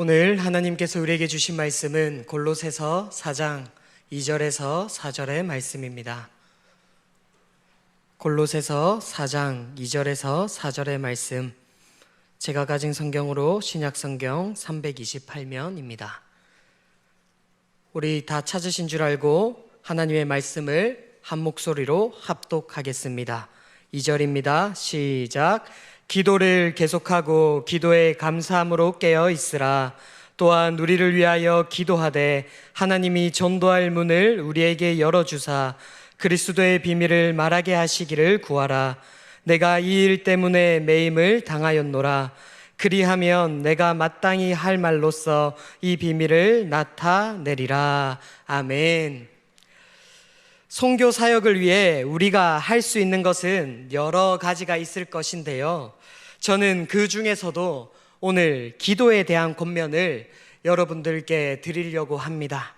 오늘 하나님께서 우리에게 주신 말씀은 골로새서 4장 2절에서 4절의 말씀입니다. 골로새서 4장 2절에서 4절의 말씀, 제가 가진 성경으로 신약성경 328면입니다. 우리 다 찾으신 줄 알고 하나님의 말씀을 한 목소리로 합독하겠습니다. 2절입니다. 시작. 기도를 계속하고 기도에 감사함으로 깨어 있으라. 또한 우리를 위하여 기도하되 하나님이 전도할 문을 우리에게 열어주사 그리스도의 비밀을 말하게 하시기를 구하라. 내가 이 일 때문에 매임을 당하였노라. 그리하면 내가 마땅히 할 말로써 이 비밀을 나타내리라. 아멘. 선교 사역을 위해 우리가 할 수 있는 것은 여러 가지가 있을 것인데요, 저는 그 중에서도 오늘 기도에 대한 권면을 여러분들께 드리려고 합니다.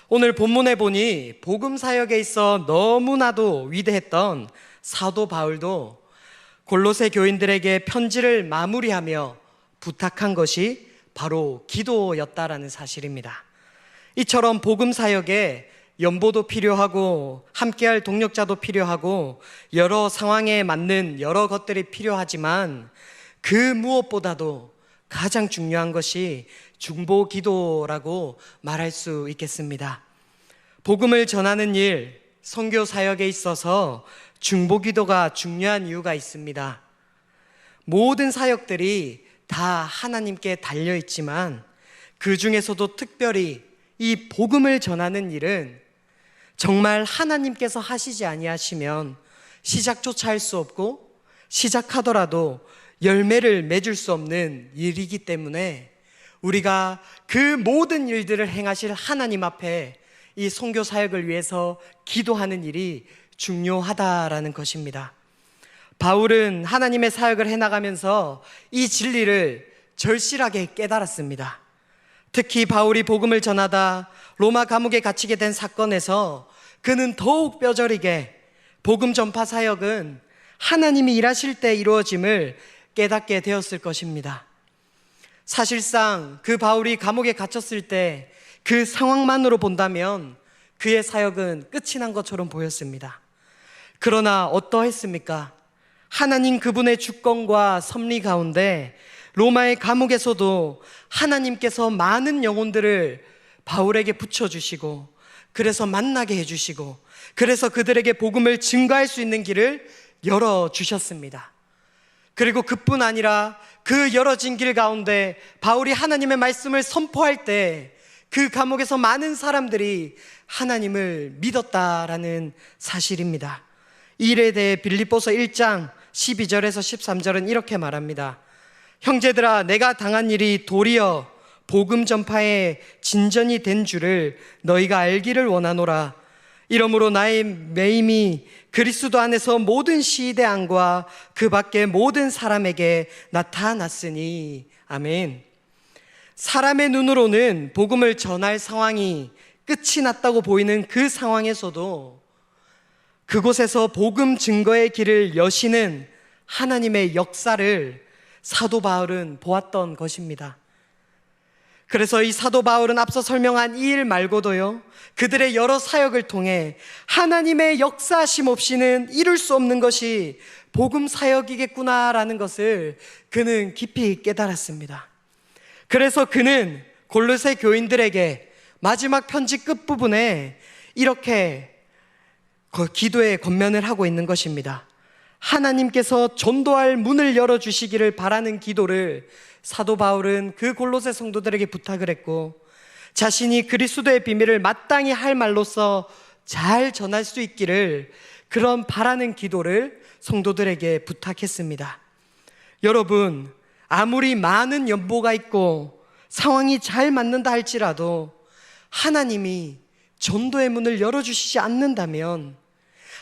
오늘 본문에 보니 복음 사역에 있어 너무나도 위대했던 사도 바울도 골로새 교인들에게 편지를 마무리하며 부탁한 것이 바로 기도였다라는 사실입니다. 이처럼 복음 사역에 연보도 필요하고 함께할 동력자도 필요하고 여러 상황에 맞는 여러 것들이 필요하지만 그 무엇보다도 가장 중요한 것이 중보 기도라고 말할 수 있겠습니다. 복음을 전하는 일, 선교 사역에 있어서 중보 기도가 중요한 이유가 있습니다. 모든 사역들이 다 하나님께 달려 있지만 그 중에서도 특별히 이 복음을 전하는 일은 정말 하나님께서 하시지 아니하시면 시작조차 할 수 없고 시작하더라도 열매를 맺을 수 없는 일이기 때문에 우리가 그 모든 일들을 행하실 하나님 앞에 이 선교 사역을 위해서 기도하는 일이 중요하다라는 것입니다. 바울은 하나님의 사역을 해나가면서 이 진리를 절실하게 깨달았습니다. 특히 바울이 복음을 전하다 로마 감옥에 갇히게 된 사건에서 그는 더욱 뼈저리게 복음 전파 사역은 하나님이 일하실 때 이루어짐을 깨닫게 되었을 것입니다. 사실상 그 바울이 감옥에 갇혔을 때 그 상황만으로 본다면 그의 사역은 끝이 난 것처럼 보였습니다. 그러나 어떠했습니까? 하나님 그분의 주권과 섭리 가운데 로마의 감옥에서도 하나님께서 많은 영혼들을 바울에게 붙여주시고 그래서 만나게 해주시고 그래서 그들에게 복음을 증거할 수 있는 길을 열어주셨습니다. 그리고 그뿐 아니라 그 열어진 길 가운데 바울이 하나님의 말씀을 선포할 때 그 감옥에서 많은 사람들이 하나님을 믿었다라는 사실입니다. 이 일에 대해 빌립보서 1장 12절에서 13절은 이렇게 말합니다. 형제들아, 내가 당한 일이 도리어 복음 전파에 진전이 된 줄을 너희가 알기를 원하노라. 이러므로 나의 매임이 그리스도 안에서 모든 시대안과 그 밖의 모든 사람에게 나타났으니. 아멘. 사람의 눈으로는 복음을 전할 상황이 끝이 났다고 보이는 그 상황에서도 그곳에서 복음 증거의 길을 여시는 하나님의 역사를 사도 바울은 보았던 것입니다. 그래서 이 사도 바울은 앞서 설명한 이 일 말고도요, 그들의 여러 사역을 통해 하나님의 역사하심 없이는 이룰 수 없는 것이 복음 사역이겠구나라는 것을 그는 깊이 깨달았습니다. 그래서 그는 골로새 교인들에게 마지막 편지 끝부분에 이렇게 기도의 권면을 하고 있는 것입니다. 하나님께서 전도할 문을 열어주시기를 바라는 기도를 사도 바울은 그 골로새 성도들에게 부탁을 했고, 자신이 그리스도의 비밀을 마땅히 할 말로써 잘 전할 수 있기를 그런 바라는 기도를 성도들에게 부탁했습니다. 여러분, 아무리 많은 연보가 있고 상황이 잘 맞는다 할지라도 하나님이 전도의 문을 열어주시지 않는다면,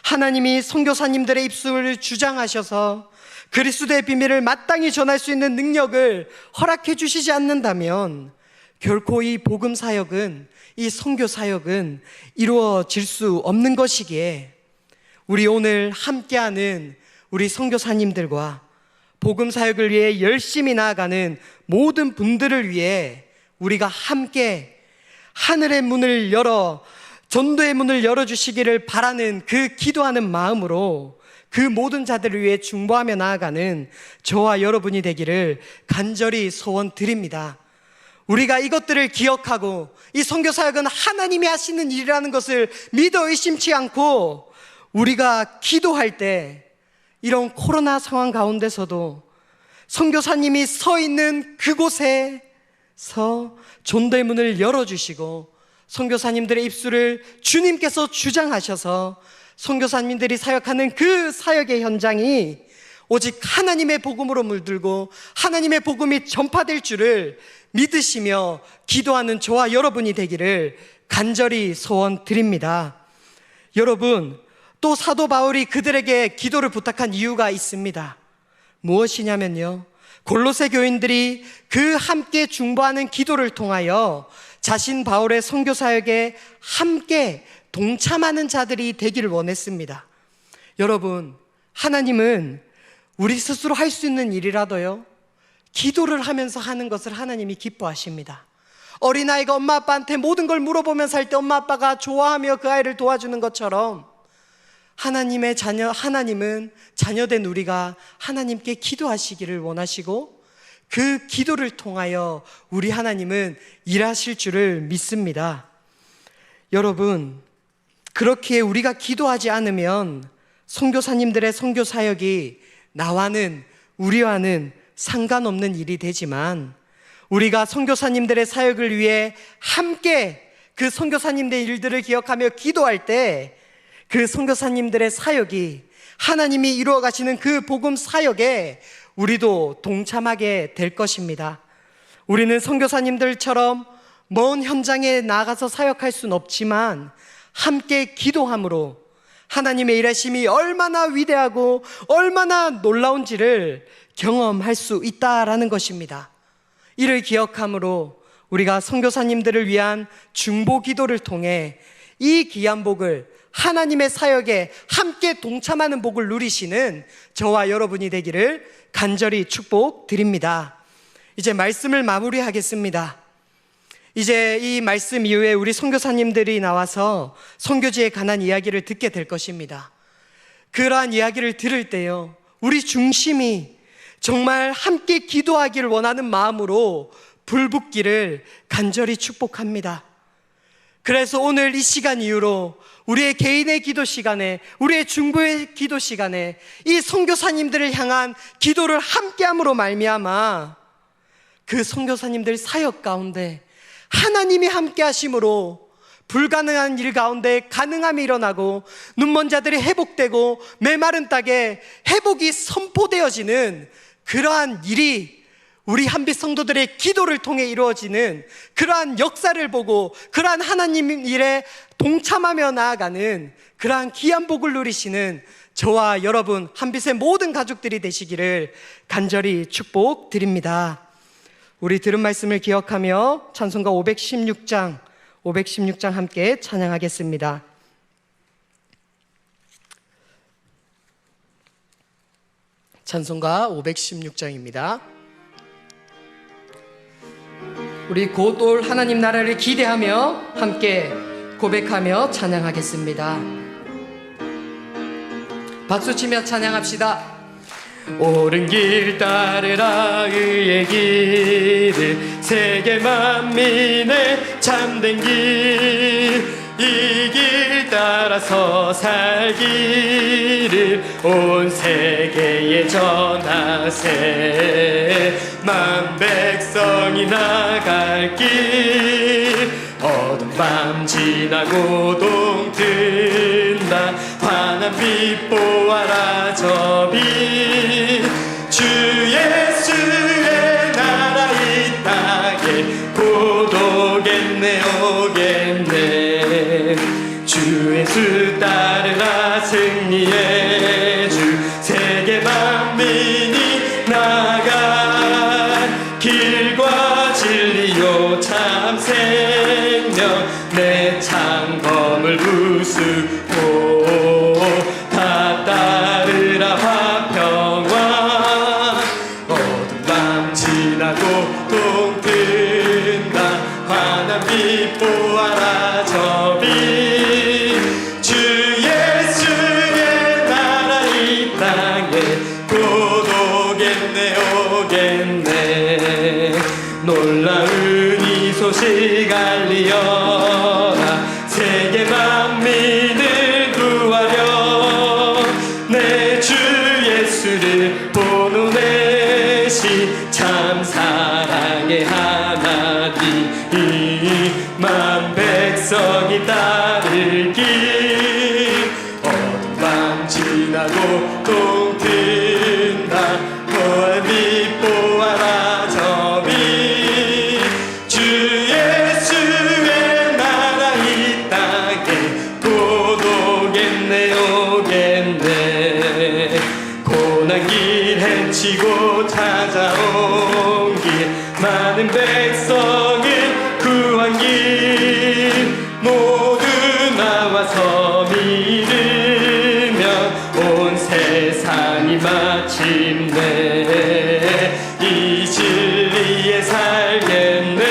하나님이 선교사님들의 입술을 주장하셔서 그리스도의 비밀을 마땅히 전할 수 있는 능력을 허락해 주시지 않는다면 결코 이 복음 사역은, 이 선교 사역은 이루어질 수 없는 것이기에 우리 오늘 함께하는 우리 선교사님들과 복음 사역을 위해 열심히 나아가는 모든 분들을 위해 우리가 함께 하늘의 문을 열어 전도의 문을 열어주시기를 바라는 그 기도하는 마음으로 그 모든 자들을 위해 중보하며 나아가는 저와 여러분이 되기를 간절히 소원드립니다. 우리가 이것들을 기억하고 이 선교사역은 하나님이 하시는 일이라는 것을 믿어 의심치 않고 우리가 기도할 때 이런 코로나 상황 가운데서도 선교사님이 서 있는 그곳에서 전도의 문을 열어주시고 선교사님들의 입술을 주님께서 주장하셔서 선교사님들이 사역하는 그 사역의 현장이 오직 하나님의 복음으로 물들고 하나님의 복음이 전파될 줄을 믿으시며 기도하는 저와 여러분이 되기를 간절히 소원드립니다. 여러분, 또 사도 바울이 그들에게 기도를 부탁한 이유가 있습니다. 무엇이냐면요, 골로새 교인들이 그 함께 중보하는 기도를 통하여 자신 바울의 선교 사역에 함께 동참하는 자들이 되기를 원했습니다. 여러분, 하나님은 우리 스스로 할 수 있는 일이라도요, 기도를 하면서 하는 것을 하나님이 기뻐하십니다. 어린아이가 엄마 아빠한테 모든 걸 물어보면서 할 때 엄마 아빠가 좋아하며 그 아이를 도와주는 것처럼 하나님은 자녀된 우리가 하나님께 기도하시기를 원하시고 그 기도를 통하여 우리 하나님은 일하실 줄을 믿습니다. 여러분, 그렇게 우리가 기도하지 않으면 선교사님들의 선교 사역이 우리와는 상관없는 일이 되지만 우리가 선교사님들의 사역을 위해 함께 그 선교사님들의 일들을 기억하며 기도할 때 그 선교사님들의 사역이 하나님이 이루어 가시는 그 복음 사역에 우리도 동참하게 될 것입니다. 우리는 선교사님들처럼 먼 현장에 나가서 사역할 수는 없지만 함께 기도함으로 하나님의 일하심이 얼마나 위대하고 얼마나 놀라운지를 경험할 수 있다라는 것입니다. 이를 기억함으로 우리가 선교사님들을 위한 중보 기도를 통해 이 귀한 복을, 하나님의 사역에 함께 동참하는 복을 누리시는 저와 여러분이 되기를 간절히 축복드립니다. 이제 말씀을 마무리하겠습니다. 이제 이 말씀 이후에 우리 선교사님들이 나와서 선교지에 관한 이야기를 듣게 될 것입니다. 그러한 이야기를 들을 때요, 우리 중심이 정말 함께 기도하기를 원하는 마음으로 불붙기를 간절히 축복합니다. 그래서 오늘 이 시간 이후로 우리의 개인의 기도 시간에, 우리의 중보의 기도 시간에 이 선교사님들을 향한 기도를 함께함으로 말미암아 그 선교사님들 사역 가운데 하나님이 함께 하심으로 불가능한 일 가운데 가능함이 일어나고 눈먼 자들이 회복되고 메마른 땅에 회복이 선포되어지는 그러한 일이 우리 한빛 성도들의 기도를 통해 이루어지는 그러한 역사를 보고 그러한 하나님 일에 동참하며 나아가는 그러한 귀한 복을 누리시는 저와 여러분 한빛의 모든 가족들이 되시기를 간절히 축복드립니다. 우리 들은 말씀을 기억하며 찬송가 516장 함께 찬양하겠습니다. 찬송가 516장입니다. 우리 곧 올 하나님 나라를 기대하며 함께 고백하며 찬양하겠습니다. 박수치며 찬양합시다. 옳은 길 따르라 의의 길을 세계 만민의 참된 길 이 길 따라서 살기를 온 세계에 전하세 만 백성이 나갈 길 어두운 밤 지나고 동튼다 환한 빛 보아라 저 빛 주 예수의 나라 이 땅에 곧 오겠네 주 예수 따르라 승리의 주 세계 만민이 나갈 길과 진리요 참 생명 내 창검을 부수고 다 따르라 화평왕 어두운 밤 지나고 동튼다 놀라운 이 소식 알리어라. 세계 만민을 구하려 내 주 예수를 보내신 참 사랑의 하나님, 만 백성이 따를 길 어둠 밤 지나고 동튼다. 멀리 보아라 저기 주 예수의 나라 이 땅에 곧 오겠네 오겠네. 고난길 헤치고 찾아온 길 많은 백성을 구한 길 모두 나와서 믿으면 온 세상이 마침내 이 진리에 살겠네.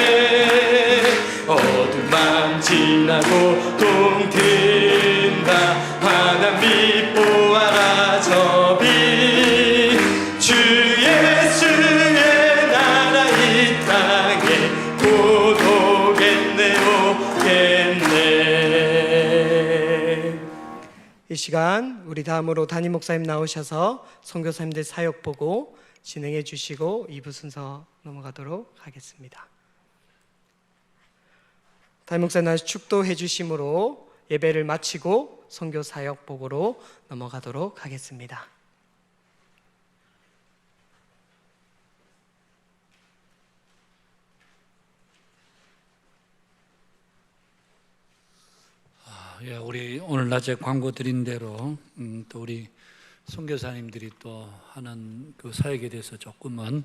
어둠 밤 지나고 동튼다. 환한 빛 보아라 저기 주 예수의 나라 이 땅에 곧 오겠네 오겠네. 이 시간 우리 다음으로 담임 목사님 나오셔서 선교사님들 사역 보고 진행해 주시고 2부 순서 넘어가도록 하겠습니다. 담임 목사님 나와서 축도해 주심으로 예배를 마치고 선교 사역 보고로 넘어가도록 하겠습니다. 예, 우리 오늘 낮에 광고 드린 대로 또 우리 선교사님들이 또 하는 그 사역에 대해서 조금은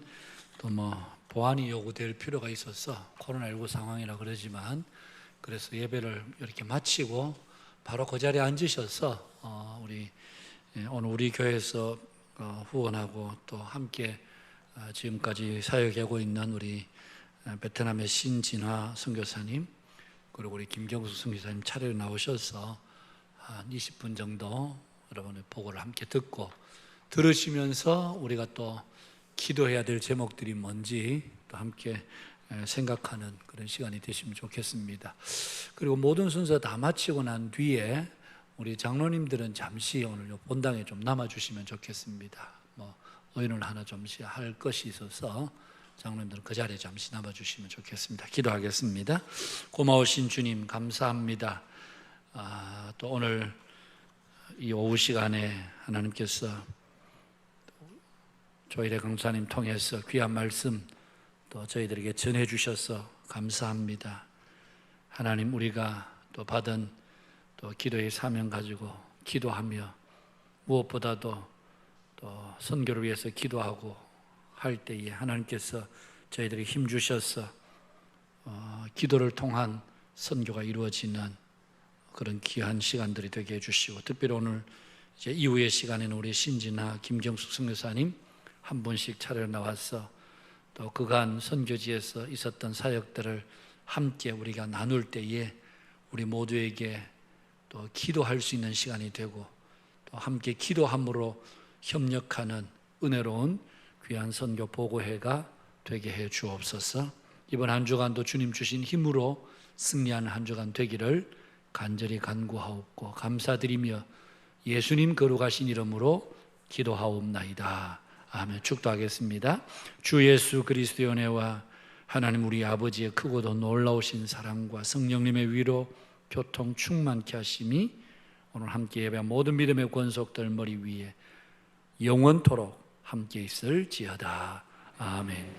또 뭐 보완이 요구될 필요가 있어서 코로나19 상황이라 그러지만 그래서 예배를 이렇게 마치고 바로 그 자리에 앉으셔서 우리 오늘 우리 교회에서 후원하고 또 함께 지금까지 사역하고 있는 우리 베트남의 신진화 선교사님 그리고 우리 김경수 선교사님 차례로 나오셔서 한 20분 정도 여러분의 보고를 함께 듣고 들으시면서 우리가 또 기도해야 될 제목들이 뭔지 또 함께 생각하는 그런 시간이 되시면 좋겠습니다. 그리고 모든 순서 다 마치고 난 뒤에 우리 장로님들은 잠시 오늘 본당에 좀 남아주시면 좋겠습니다. 뭐 의논을 하나 좀씩 할 것이 있어서 장로님들은 그 자리에 잠시 남아주시면 좋겠습니다. 기도하겠습니다. 고마우신 주님 감사합니다. 또 오늘 이 오후 시간에 하나님께서 조일의 강사님 통해서 귀한 말씀 또 저희들에게 전해 주셔서 감사합니다. 하나님 우리가 또 받은 또 기도의 사명 가지고 기도하며 무엇보다도 또 선교를 위해서 기도하고 할 때에 하나님께서 저희들에게 힘 주셔서 기도를 통한 선교가 이루어지는 그런 귀한 시간들이 되게 해주시고 특별히 오늘 이제 이후의 시간에는 우리 신진아 김경숙 선교사님 한 분씩 차례로 나와서 또 그간 선교지에서 있었던 사역들을 함께 우리가 나눌 때에 우리 모두에게 또 기도할 수 있는 시간이 되고 또 함께 기도함으로 협력하는 은혜로운 귀한 선교 보고회가 되게 해 주옵소서. 이번 한 주간도 주님 주신 힘으로 승리하는 한 주간 되기를 간절히 간구하옵고 감사드리며 예수님 거룩하신 이름으로 기도하옵나이다. 아멘. 축도하겠습니다. 주 예수 그리스도의 은혜와 하나님 우리 아버지의 크고도 놀라우신 사랑과 성령님의 위로 교통 충만케 하심이 오늘 함께 예배한 모든 믿음의 권속들 머리 위에 영원토록 함께 있을지어다. 아멘.